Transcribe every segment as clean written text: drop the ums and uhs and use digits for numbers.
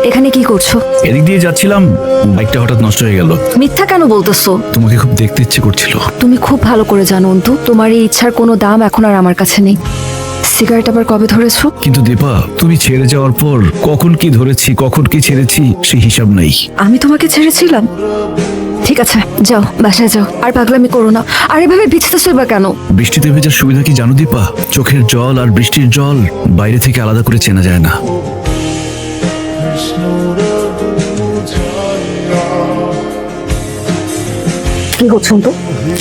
এখানে কি করছো? এদিক দিয়ে যাচ্ছিলাম, বাইকটা হঠাৎ নষ্ট হয়ে গেল। মিথ্যা কেন বলতেছো? তোমাকে খুব দেখতে ইচ্ছে করছিল। তুমি খুব ভালো করে জানো অন্তু, তোমার এই ইচ্ছার কোনো দাম এখন আর আমার কাছে নেই। সিগারেট আবার কবে ধরেছো? কিন্তু দীপা, তুমি ছেড়ে যাওয়ার পর কখন কি ধরেছি কখন কি ছেড়েছি সেই হিসাব নেই। আমি তোমাকে ছেড়েছিলাম? ঠিক আছে, যাও বাসায় যাও, আর পাগলামি করো না। আর এভাবে ভিজতেছো বা কেন? বৃষ্টিতে ভেজার সুবিধা কি জানো দীপা? চোখের জল আর বৃষ্টির জল বাইরে থেকে আলাদা করে চেনা যায় না। কি করছো তো?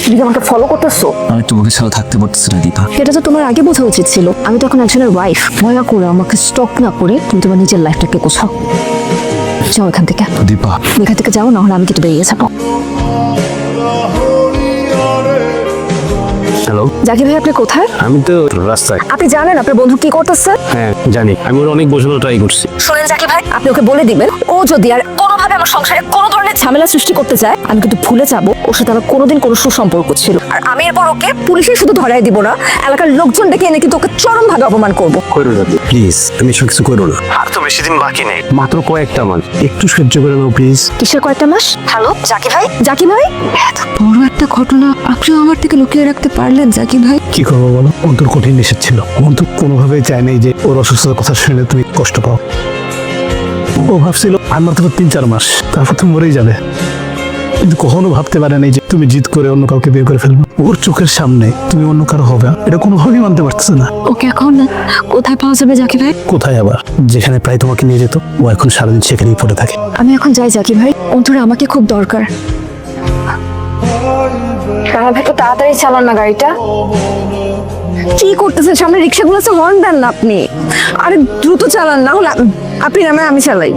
তুমি কি আমাকে ফলো করতেছো? আমি তোমাকে ছাড়া থাকতে পারতেছি না দীপা। সেটা তো তোমার আগে বোঝা উচিত ছিল। আমি তখন একজনের ওয়াইফ। দয়া করে আমাকে স্টক না করে তুমি তোমার নিজের লাইফটাকে গোছাও। যাও এখান থেকে। দীপা, এখান থেকে যাও, না হলে আমি কিন্তু বেরিয়ে যাবো। হ্যালো। জাকির ভাই, আপনি কোথায়? আমি তো রাস্তায়। আপনি জানেন আপনার বন্ধু কি করতেছে? হ্যাঁ জানি, আমি ওর অনেক বোঝানোর ট্রাই করছি। শুনেন জাকির ভাই, আপনি ওকে বলে দিবেন, ও যদি আর কোনোভাবে আমার সংসারে কোনো ধরনের ঝামেলা সৃষ্টি করতে চায়, আমি কিন্তু ভুলে যাব ওর সাথে আমার কোনোদিন কোনো সুসম্পর্ক ছিল। আর আমি এরপর ওকে পুলিশে শুধু ধরাই দিব না, এলাকার লোকজন ডেকে এনে কিন্তু ওকে চরমভাবে অপমান করবো। করো না প্লিজ, তুমি এসব কিছু করো না। আর তো বেশি দিন বাকি নেই, মাত্র কয়েকটা মাস, একটু সহ্য করে নাও প্লিজ। কিসের কয়েকটা মাস? হ্যালো জাকির ভাই, জাকির ভাই, এত বড় একটা ঘটনা আপনিও আমার থেকে লুকিয়ে রাখতে পারলেন জাকির ভাই। কি করবো বলো, অন্তর কঠিন নিষেধ ছিল। অন্তর কোনোভাবেই চায় নাই যে ওর অসুস্থতার কথা শুনে তুমি কষ্ট পাও। ও ভাবছিল আর মাত্র 3-4 মাস, তারপর তুমি মরেই যাবে। কিন্তু কখনো ভাবতে পারে নাই যে তুমি জিদ করে অন্য কাউকে বিয়ে করে ফেলবে। ওর চোখের সামনে তুমি অন্য কারো হবে, এটা কোনোভাবেই মানতে পারতেছে না। ওকে এখন কোথায় পাওয়া যাবে জাকির ভাই? কোথায় আবার, যেখানে প্রায় তোমাকে নিয়ে যেত ও এখন সারাদিন সেখানেই পড়ে থাকে। আমি এখন যাই জাকির ভাই, অন্তরে আমাকে খুব দরকার। ভাই একটু তাড়াতাড়ি চালান না গাড়িটা। কি করতেছেন? সামনে রিক্সাগুলো আছে, হর্ন দেন না আপনি। আরে দ্রুত চালান, না হলে আপনি নামে আমি চালাই।